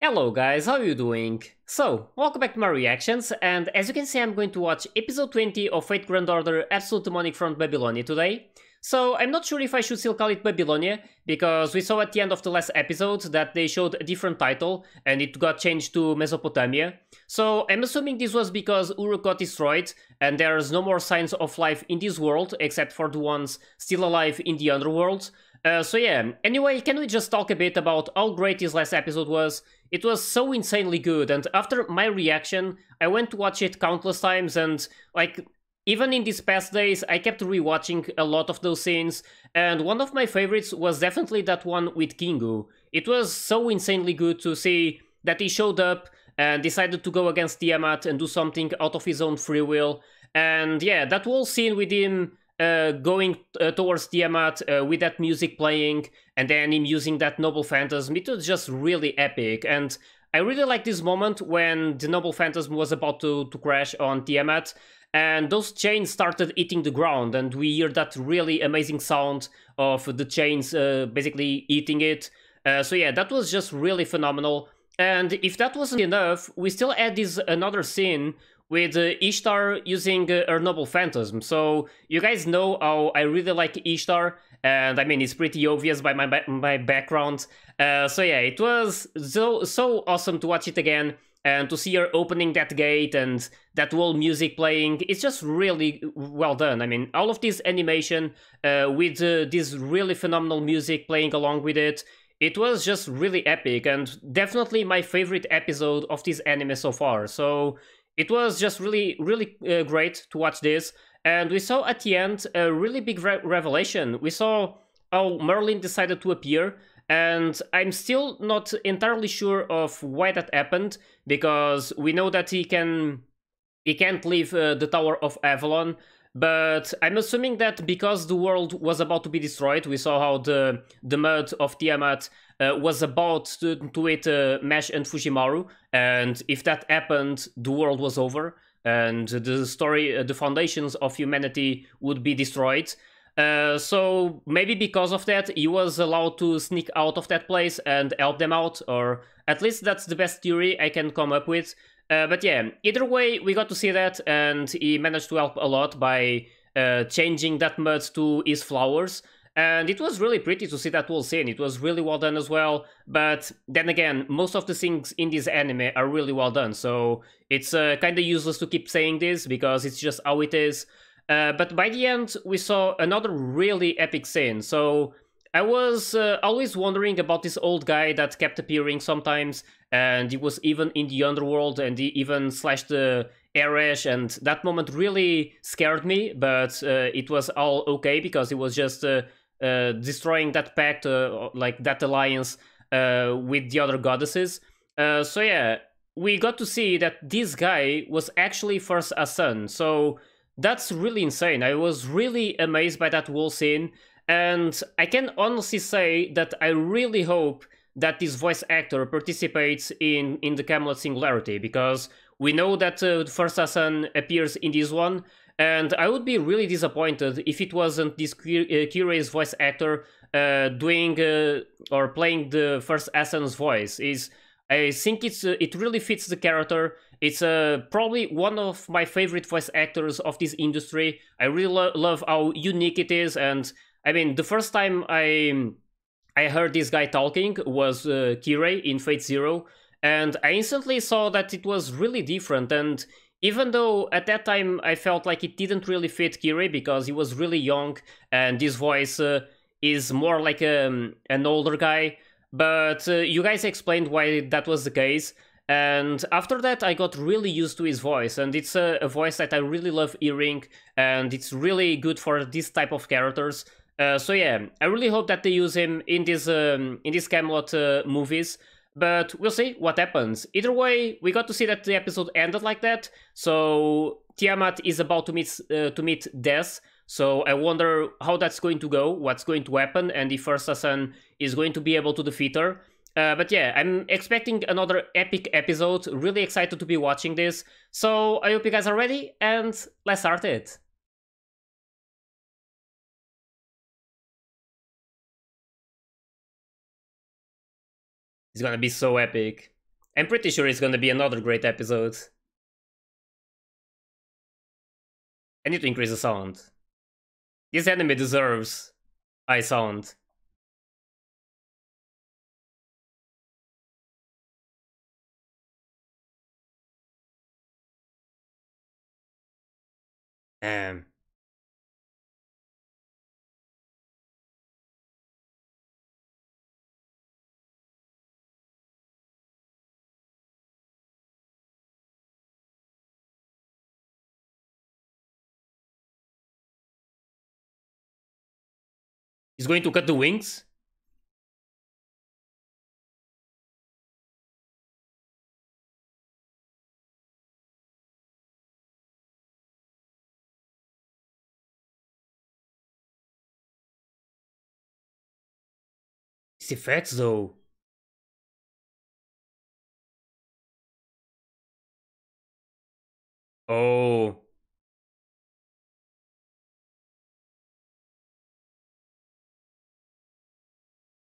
Hello guys, how are you doing? So, welcome back to my reactions, and as you can see I'm going to watch episode 20 of Fate Grand Order Absolute Demonic Front Babylonia today. So, I'm not sure if I should still call it Babylonia, because we saw at the end of the last episode that they showed a different title, and it got changed to Mesopotamia. So, I'm assuming this was because Uruk got destroyed, and there's no more signs of life in this world, except for the ones still alive in the underworld. So yeah, anyway, can we just talk a bit about how great this last episode was? It was so insanely good, and after my reaction, I went to watch it countless times, and like, even in these past days, I kept rewatching a lot of those scenes, and one of my favorites was definitely that one with Kingu. It was so insanely good to see that he showed up and decided to go against Tiamat and do something out of his own free will, and yeah, that whole scene with him going towards Tiamat with that music playing, and then him using that Noble Phantasm, it was just really epic. And I really like this moment when the Noble Phantasm was about to crash on Tiamat, and those chains started hitting the ground, and we hear that really amazing sound of the chains basically eating it. So yeah, that was just really phenomenal. And if that wasn't enough, we still had this another scene with Ishtar using her Noble Phantasm. So you guys know how I really like Ishtar, and I mean it's pretty obvious by my background. So yeah, it was so awesome to watch it again and to see her opening that gate and that whole music playing. It's just really well done. I mean, all of this animation with this really phenomenal music playing along with it. It was just really epic and definitely my favorite episode of this anime so far. So it was just really great to watch this. And we saw at the end a really big revelation. We saw how Merlin decided to appear, and I'm still not entirely sure of why that happened, because we know that he can't leave the Tower of Avalon, but I'm assuming that because the world was about to be destroyed, we saw how the mud of Tiamat was about to hit Mesh and Fujimaru, and if that happened, the world was over, and the story, the foundations of humanity would be destroyed. So maybe because of that, he was allowed to sneak out of that place and help them out, or at least that's the best theory I can come up with. But yeah, either way, we got to see that, and he managed to help a lot by changing that mud to his flowers. And it was really pretty to see that whole scene. It was really well done as well. But then again, most of the things in this anime are really well done. So it's kind of useless to keep saying this because it's just how it is. But by the end, we saw another really epic scene. So I was always wondering about this old guy that kept appearing sometimes, and he was even in the underworld, and he even slashed the Arash, and that moment really scared me, but it was all okay because he was just destroying that pact, like that alliance with the other goddesses. So yeah, we got to see that this guy was actually first a son, so that's really insane. I was really amazed by that whole scene. And I can honestly say that I really hope that this voice actor participates in the Camelot Singularity, because we know that First Hassan appears in this one, and I would be really disappointed if it wasn't this curious voice actor doing or playing the First Hassan's voice. I think it really fits the character. It's probably one of my favorite voice actors of this industry. I really love how unique it is, and I mean, the first time I heard this guy talking was Kirei in Fate Zero, and I instantly saw that it was really different. And even though at that time I felt like it didn't really fit Kirei because he was really young and his voice is more like an older guy, but you guys explained why that was the case. And after that, I got really used to his voice, and it's a voice that I really love hearing, and it's really good for this type of characters. So yeah, I really hope that they use him in this Camelot movies, but we'll see what happens. Either way, we got to see that the episode ended like that. So Tiamat is about to meet death. So I wonder how that's going to go, what's going to happen, and if First Hassan is going to be able to defeat her. But yeah, I'm expecting another epic episode. Really excited to be watching this. So I hope you guys are ready, and let's start it. It's gonna be so epic. I'm pretty sure it's gonna be another great episode. I need to increase the sound. This anime deserves high sound. Damn. He's going to cut the wings? These effects though. Oh.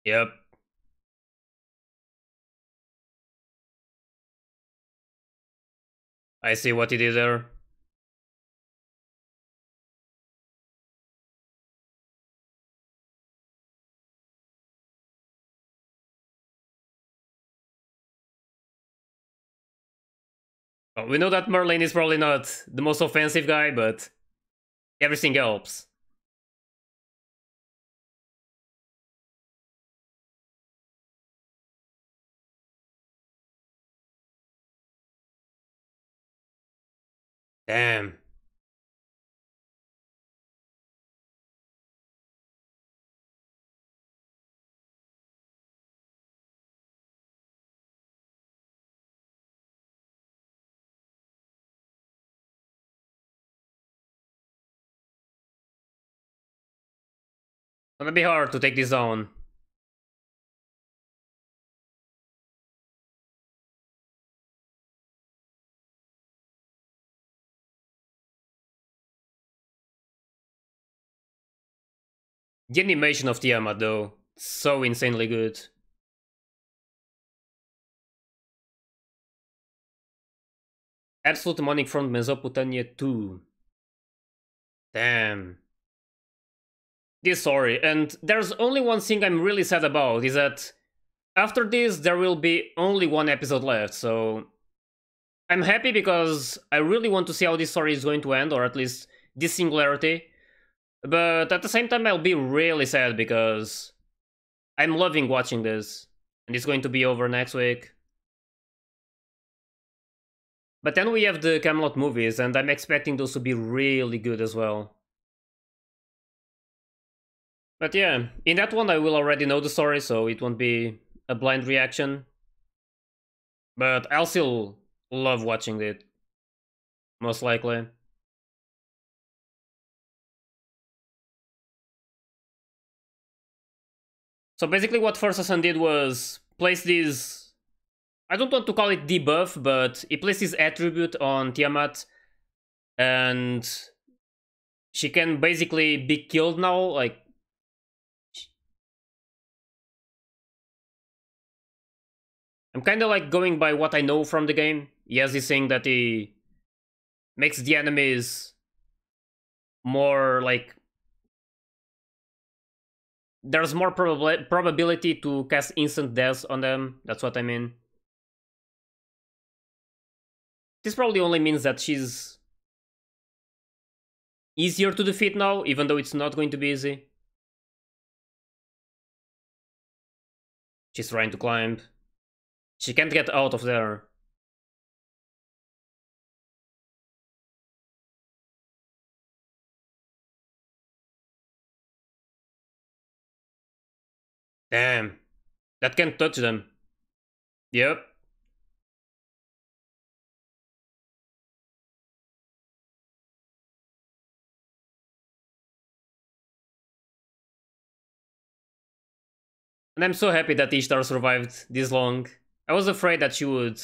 Yep. I see what he did there. Well, we know that Merlin is probably not the most offensive guy, but everything helps. Damn. Gonna be hard to take this down. The animation of Tiamat though, so insanely good. Absolute Demonic from Mesopotamia 2. Damn. This story, and there's only one thing I'm really sad about, is that after this there will be only one episode left, so I'm happy because I really want to see how this story is going to end, or at least this singularity. But at the same time I'll be really sad because I'm loving watching this, and it's going to be over next week. But then we have the Camelot movies, and I'm expecting those to be really good as well. But yeah, in that one I will already know the story, so it won't be a blind reaction. But I'll still love watching it, most likely. So basically what First Son did was place this... I don't want to call it debuff, but he placed his attribute on Tiamat, and she can basically be killed now, like... I'm kinda like going by what I know from the game. He has this thing that he makes the enemies more like... There's more probability to cast instant deaths on them, that's what I mean. This probably only means that she's easier to defeat now, even though it's not going to be easy. She's trying to climb. She can't get out of there. Damn. That can't touch them. Yep. And I'm so happy that Ishtar survived this long. I was afraid that she would,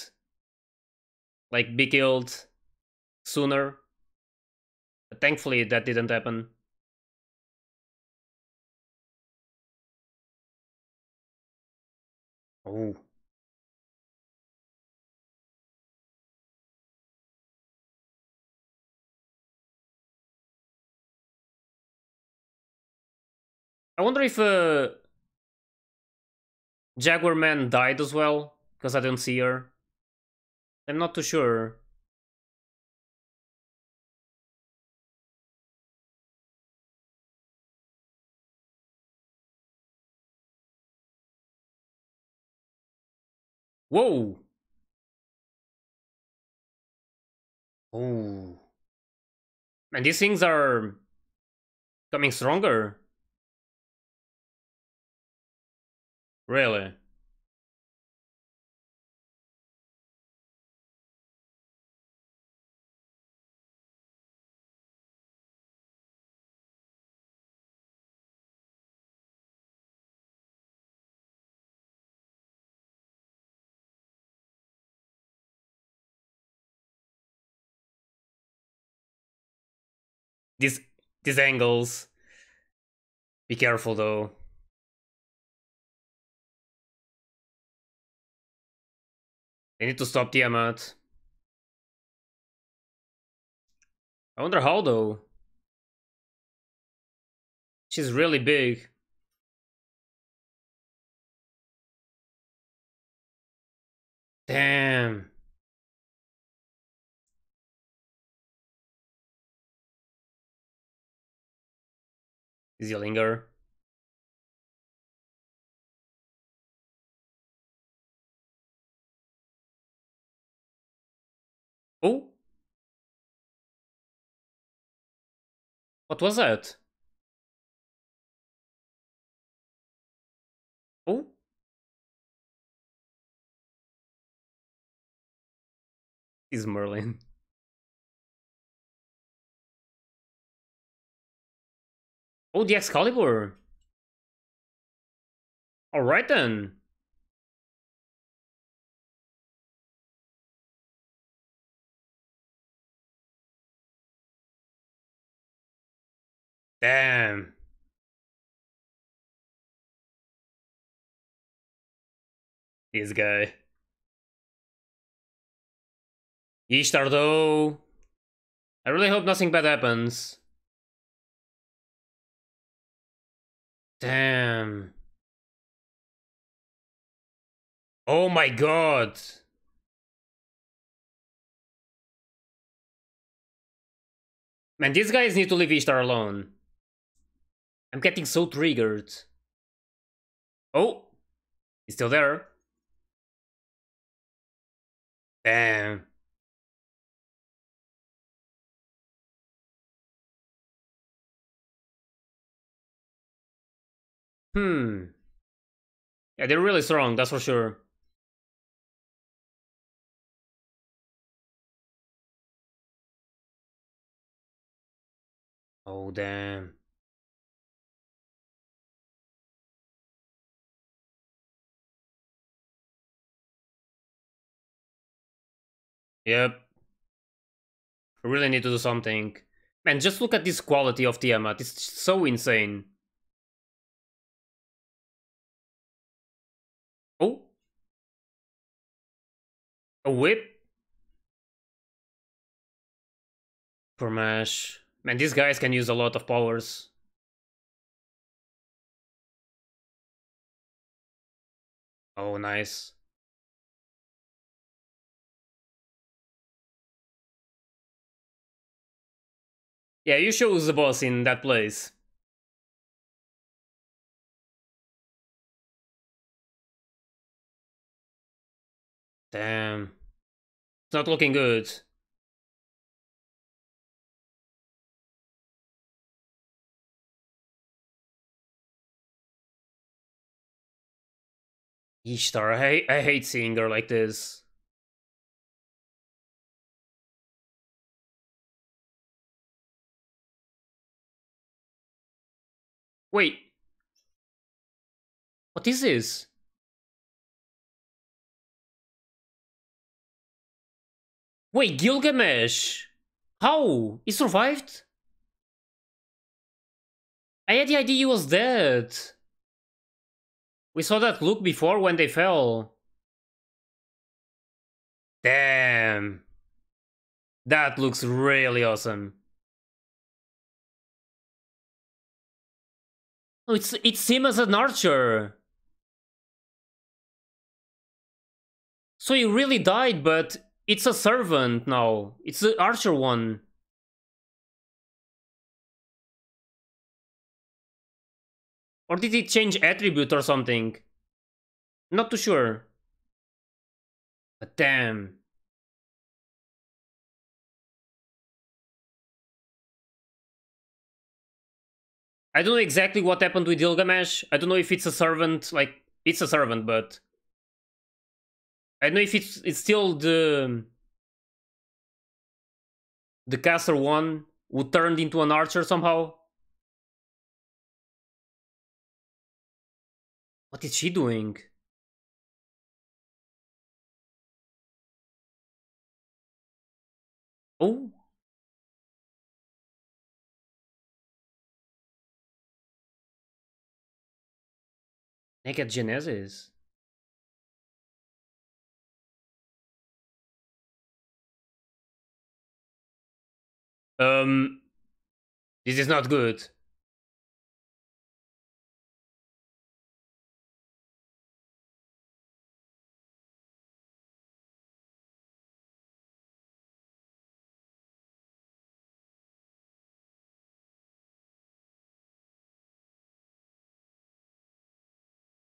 like, be killed sooner. But thankfully that didn't happen. Oh. I wonder if Jaguar Man died as well, because I don't see her. I'm not too sure. Whoa! Oh. And these things are coming stronger. Really? These these angles. Be careful though. They need to stop Tiamat. I wonder how though. She's really big. Damn. Is he linger? Oh? What was that? Oh? Is Merlin. Oh, the Excalibur. Alright then. Damn. This guy. Ishtar though. I really hope nothing bad happens. Damn. Oh my god. Man, these guys need to leave Ishtar alone. I'm getting so triggered. Oh, he's still there. Damn. Hmm. Yeah, they're really strong, that's for sure. Oh, damn. Yep. I really need to do something. Man, just look at this quality of Tiamat. It's so insane. Oh. A whip? Permash. Man, these guys can use a lot of powers. Oh, nice. Yeah, you chose the boss in that place. Damn. It's not looking good. Ishtar, I hate seeing her like this. Wait, what is this? Wait, Gilgamesh! How? He survived? I had the idea he was dead. We saw that look before when they fell. Damn. That looks really awesome. Oh, it's him as an archer. So he really died, but it's a servant now. It's the archer one. Or did it change attribute or something? Not too sure. But damn. I don't know exactly what happened with Gilgamesh. I don't know if it's a servant, like, it's a servant, but... I don't know if it's still the caster one who turned into an archer somehow. What is she doing? Oh, naked Genesis. Um, this is not good.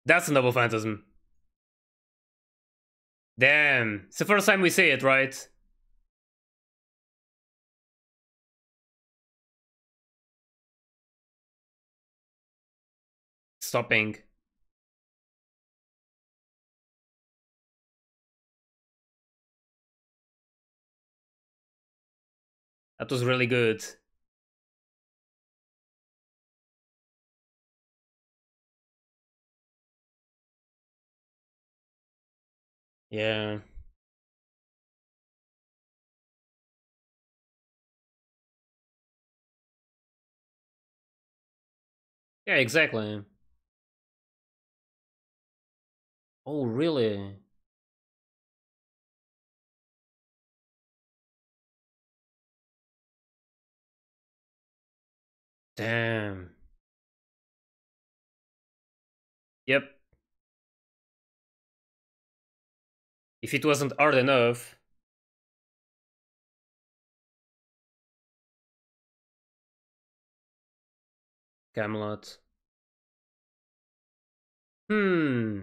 That's a double phantasm. Damn, it's the first time we see it, right? Stopping. That was really good. Yeah. Yeah, exactly. Oh, really? Damn. Yep. If it wasn't hard enough. Camelot. Hmm.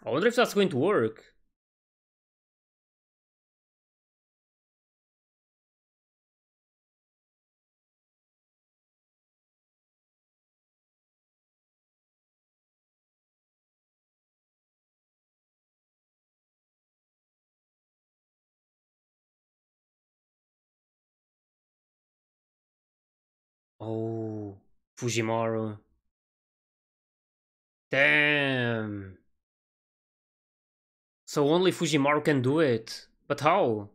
I wonder if that's going to work. Oh, Fujimaru. Damn. So only Fujimaru can do it. But how?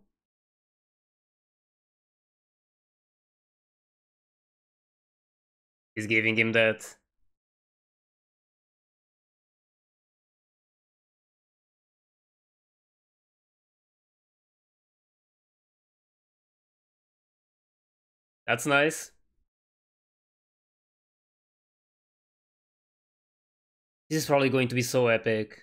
He's giving him that. That's nice. This is probably going to be so epic.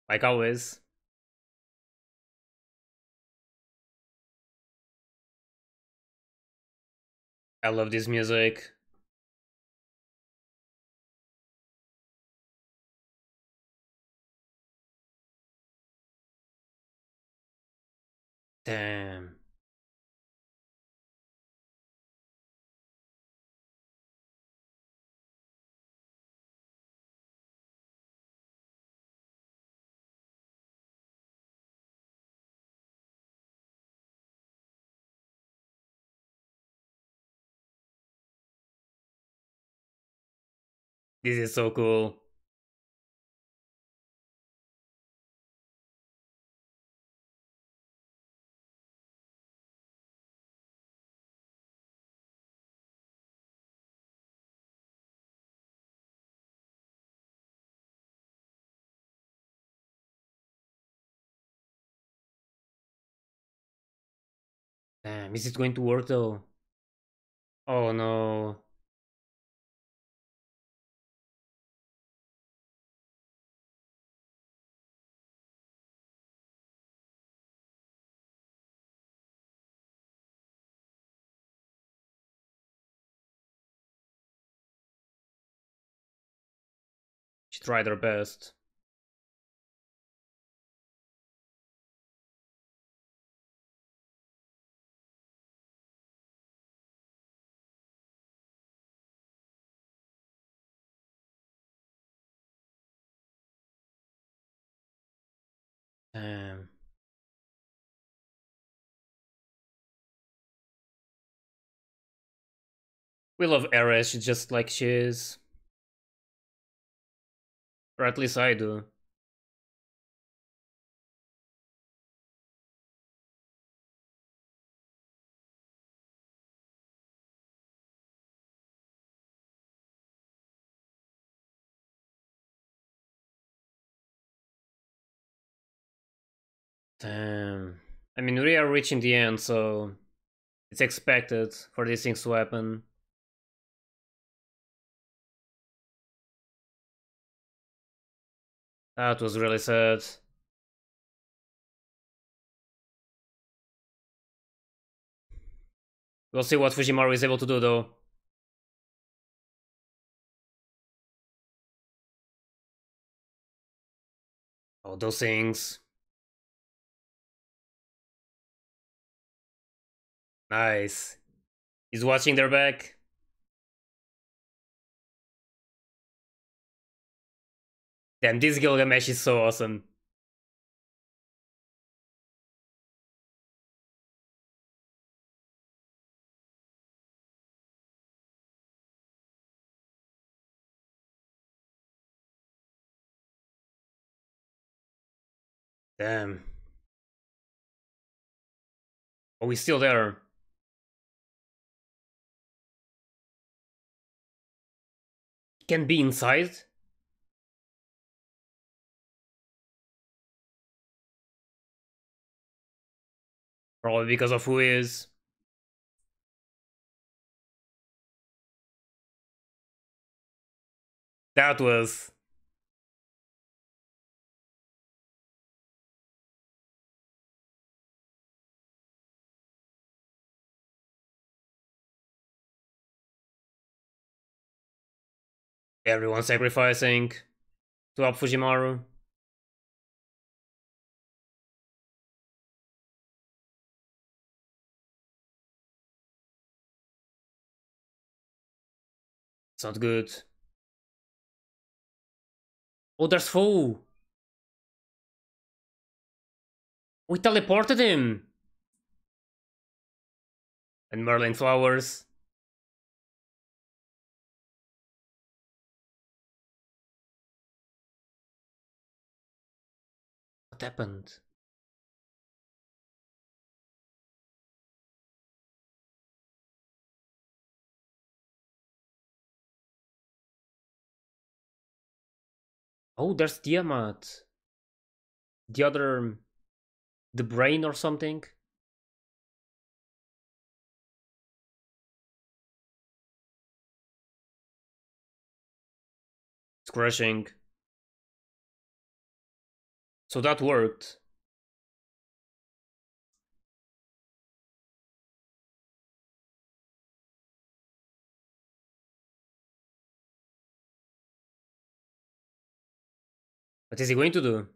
Like always. I love this music. Damn. This is so cool. Damn, is it going to work though? Oh no. She tried her best. Damn. We love Ares just like she is. Or at least I do. Damn. I mean, we are reaching the end, so it's expected for these things to happen. That was really sad. We'll see what Fujimaru is able to do though. Oh, those things. Nice. He's watching their back. Damn, this Gilgamesh is so awesome. Damn. Oh, he's still there. He can be inside? Probably because of who he is. That was... everyone sacrificing to help Fujimaru. It's not good. Oh, there's Foe! We teleported him! And Merlin Flowers. What happened? Oh, there's Tiamat. The other... the brain or something? It's crashing. So that worked. What is he going to do?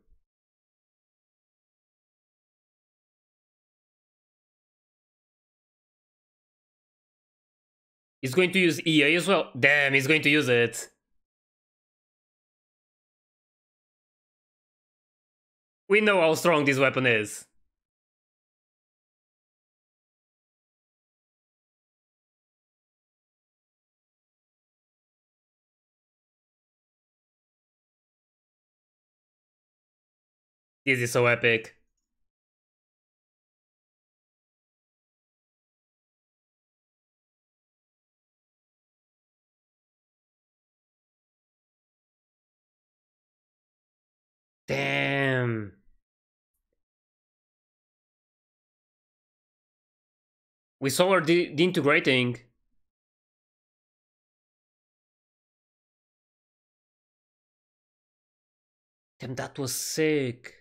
He's going to use EA as well. Damn, he's going to use it. We know how strong this weapon is. This is so epic. Damn. We saw her disintegrating. Damn, that was sick.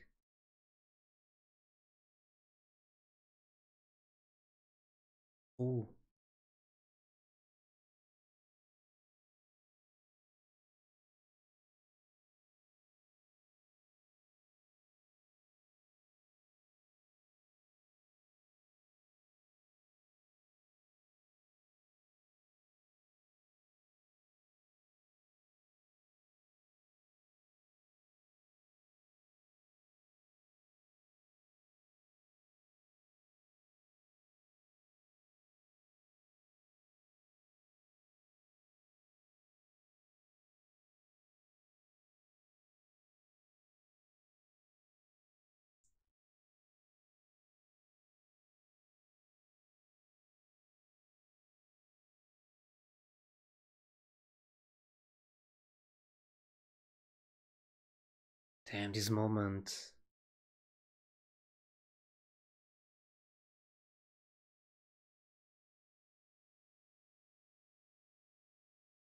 Ooh. Damn, this moment.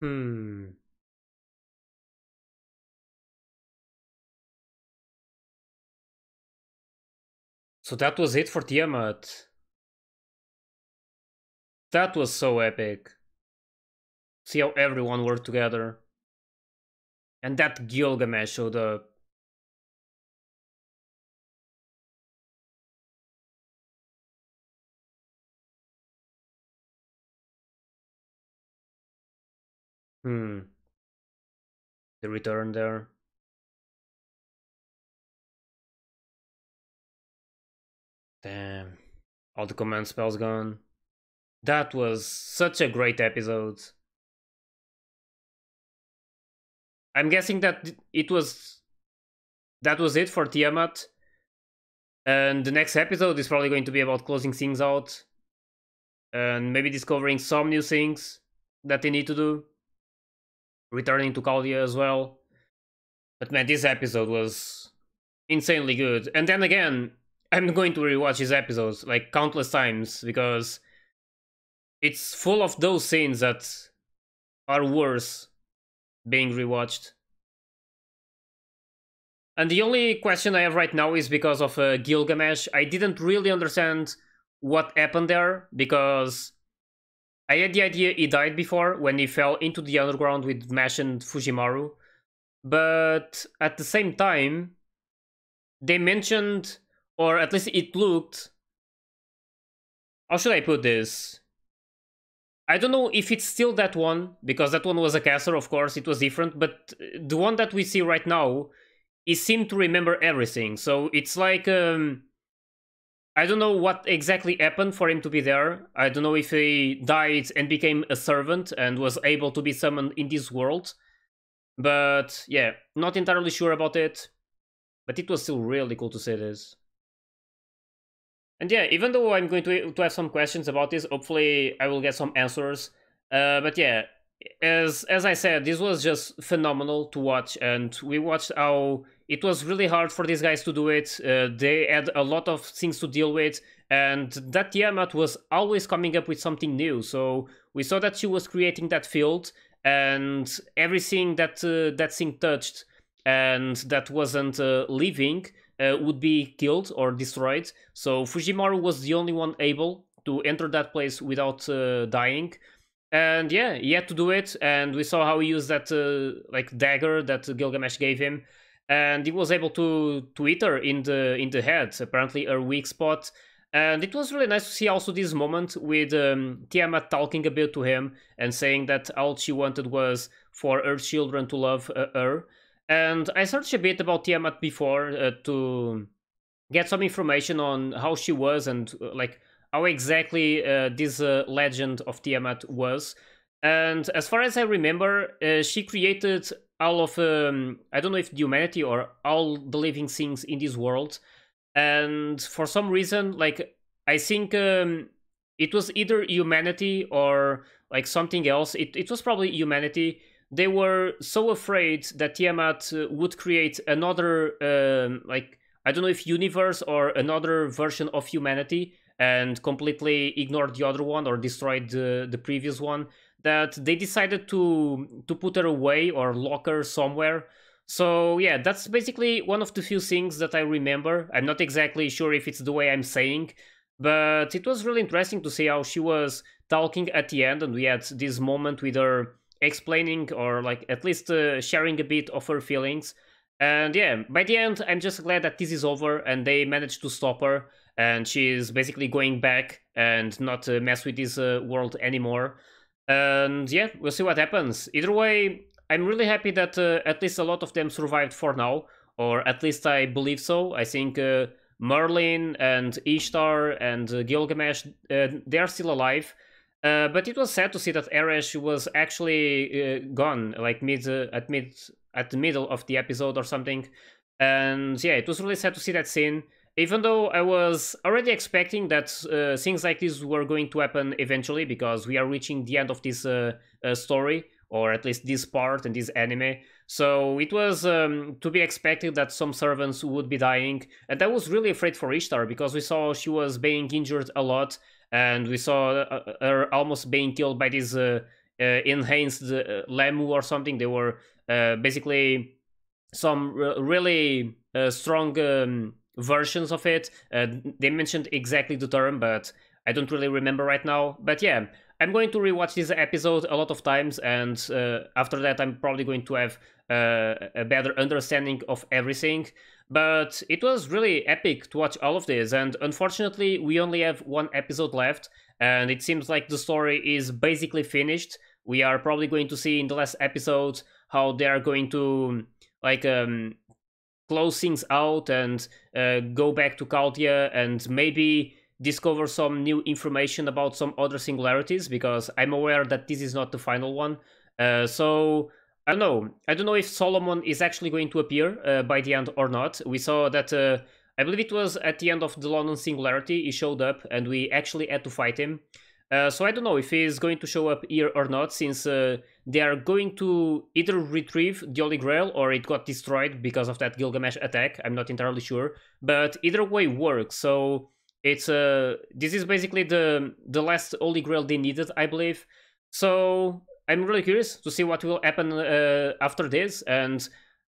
Hmm. So that was it for Tiamat. That was so epic. See how everyone worked together. And that Gilgamesh showed up. Hmm. The return there. Damn. All the command spells gone. That was such a great episode. I'm guessing that that was it for Tiamat. And the next episode is probably going to be about closing things out. And maybe discovering some new things that they need to do. Returning to Caldia as well. But man, this episode was insanely good. And then again, I'm going to rewatch these episodes like countless times because it's full of those scenes that are worth being rewatched. And the only question I have right now is because of Gilgamesh. I didn't really understand what happened there because I had the idea he died before when he fell into the underground with Mesh and Fujimaru. But at the same time, they mentioned, or at least it looked. How should I put this? I don't know if it's still that one, because that one was a caster, of course, it was different, but the one that we see right now, he seemed to remember everything. So it's like, I don't know what exactly happened for him to be there. I don't know if he died and became a servant and was able to be summoned in this world. But yeah, not entirely sure about it. But it was still really cool to see this. And yeah, even though I'm going to have some questions about this, hopefully I will get some answers. But yeah, as I said, this was just phenomenal to watch, and we watched how it was really hard for these guys to do it. They had a lot of things to deal with, and that Tiamat was always coming up with something new. So we saw that she was creating that field, and everything that that thing touched and that wasn't living would be killed or destroyed. So Fujimaru was the only one able to enter that place without dying. And yeah, he had to do it, and we saw how he used that like dagger that Gilgamesh gave him, and he was able to hit her in the head, apparently her weak spot. And it was really nice to see also this moment with Tiamat talking a bit to him and saying that all she wanted was for her children to love her. And I searched a bit about Tiamat before to get some information on how she was and like how exactly this legend of Tiamat was. And as far as I remember, she created all of I don't know if humanity or all the living things in this world. And for some reason, like I think it was either humanity or like something else. It was probably humanity. They were so afraid that Tiamat would create another like I don't know if universe or another version of humanity, and completely ignored the other one or destroyed the previous one, that they decided to put her away or lock her somewhere. So yeah, that's basically one of the few things that I remember. I'm not exactly sure if it's the way I'm saying, but it was really interesting to see how she was talking at the end, and we had this moment with her explaining or like at least sharing a bit of her feelings. And yeah, by the end, I'm just glad that this is over and they managed to stop her, and she's basically going back and not mess with this world anymore. And yeah, we'll see what happens. Either way, I'm really happy that at least a lot of them survived for now, or at least I believe so. I think Merlin and Ishtar and Gilgamesh, they are still alive. But it was sad to see that Eresh was actually gone, like at the middle of the episode or something. And yeah, it was really sad to see that scene. Even though I was already expecting that things like this were going to happen eventually, because we are reaching the end of this story, or at least this part and this anime. So it was to be expected that some servants would be dying, and I was really afraid for Ishtar because we saw she was being injured a lot, and we saw her almost being killed by this enhanced Lemu or something. They were basically some really strong versions of it. They mentioned exactly the term, but I don't really remember right now. But yeah, I'm going to rewatch this episode a lot of times, and after that I'm probably going to have a better understanding of everything. But it was really epic to watch all of this, and unfortunately we only have one episode left, and it seems like the story is basically finished. We are probably going to see in the last episode how they are going to like close things out and go back to Chaldea and maybe discover some new information about some other singularities, because I'm aware that this is not the final one. So I don't know. I don't know if Solomon is actually going to appear by the end or not. We saw that I believe it was at the end of the London Singularity he showed up, and we actually had to fight him. So I don't know if he's going to show up here or not, since they are going to either retrieve the Holy Grail or it got destroyed because of that Gilgamesh attack. I'm not entirely sure, but either way works. So it's this is basically the last Holy Grail they needed, I believe. So I'm really curious to see what will happen after this. And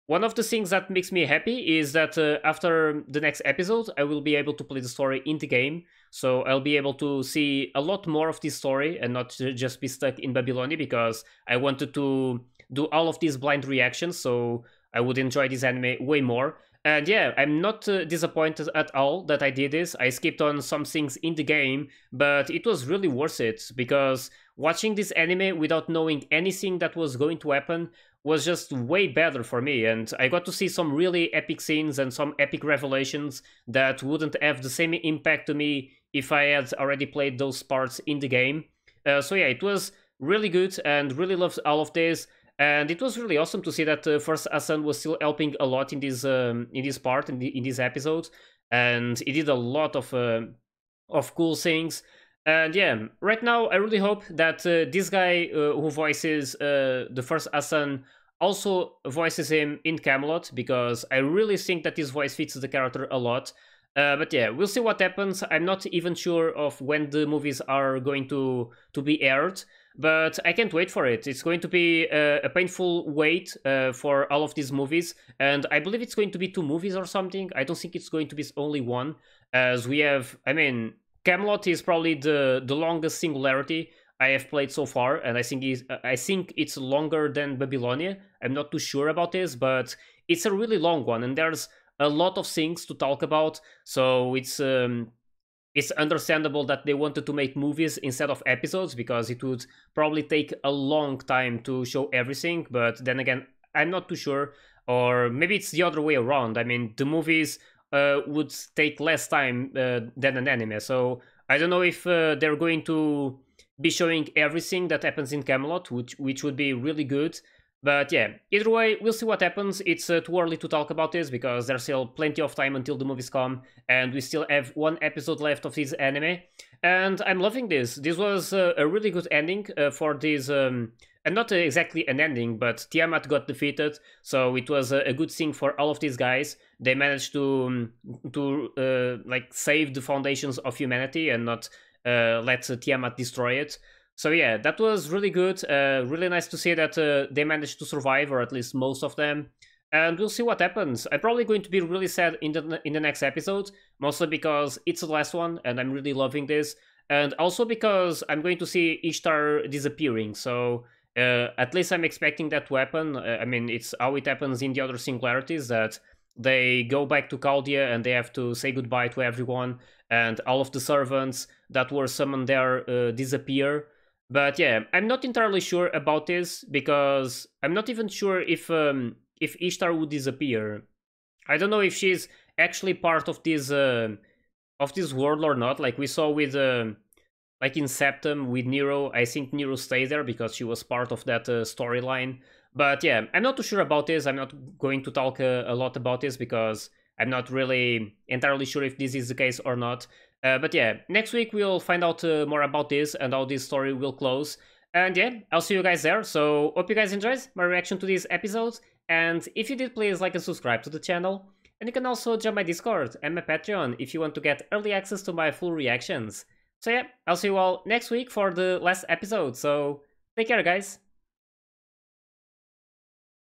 one of the things that makes me happy is that after the next episode, I will be able to play the story in the game. So I'll be able to see a lot more of this story and not just be stuck in Babylonia, because I wanted to do all of these blind reactions, so I would enjoy this anime way more. And yeah, I'm not disappointed at all that I did this. I skipped on some things in the game, but it was really worth it, because watching this anime without knowing anything that was going to happen was just way better for me, and I got to see some really epic scenes and some epic revelations that wouldn't have the same impact to me if I had already played those parts in the game. So yeah, it was really good and really loved all of this, and it was really awesome to see that First Hassan was still helping a lot in this part, in this episode, and he did a lot of cool things. And yeah, right now I really hope that this guy who voices the First Hassan also voices him in Camelot, because I really think that his voice fits the character a lot. But yeah, we'll see what happens. I'm not even sure of when the movies are going to be aired, but I can't wait for it. It's going to be a painful wait for all of these movies, and I believe it's going to be 2 movies or something. I don't think it's going to be only one, as we have, I mean, Camelot is probably the longest singularity I have played so far, and I think it's longer than Babylonia. I'm not too sure about this, but it's a really long one, and there's a lot of things to talk about. So it's understandable that they wanted to make movies instead of episodes, because it would probably take a long time to show everything. But then again, I'm not too sure, or maybe it's the other way around. I mean, the movies would take less time than an anime. So I don't know if they're going to be showing everything that happens in Camelot, which would be really good. But yeah, either way, we'll see what happens. It's too early to talk about this because there's still plenty of time until the movies come, and we still have one episode left of this anime. And I'm loving this. This was a really good ending for this, and not exactly an ending, but Tiamat got defeated, so it was a good thing for all of these guys. They managed to like save the foundations of humanity and not let Tiamat destroy it. So yeah, that was really good. Really nice to see that they managed to survive, or at least most of them. And we'll see what happens. I'm probably going to be really sad in the next episode, mostly because it's the last one, and I'm really loving this, and also because I'm going to see Ishtar disappearing. So at least I'm expecting that to happen. I mean, it's how it happens in the other singularities, that they go back to Chaldea and they have to say goodbye to everyone, and all of the servants that were summoned there disappear. But yeah, I'm not entirely sure about this because I'm not even sure if Ishtar would disappear. I don't know if she's actually part of this world or not. Like we saw with like in Septum with Nero, I think Nero stays there because she was part of that storyline. But yeah, I'm not too sure about this. I'm not going to talk a lot about this because I'm not really entirely sure if this is the case or not. But yeah, next week we'll find out more about this and how this story will close. And yeah, I'll see you guys there. So hope you guys enjoyed my reaction to this episode. And if you did, please like and subscribe to the channel. And you can also join my Discord and my Patreon if you want to get early access to my full reactions. So yeah, I'll see you all next week for the last episode. So take care, guys.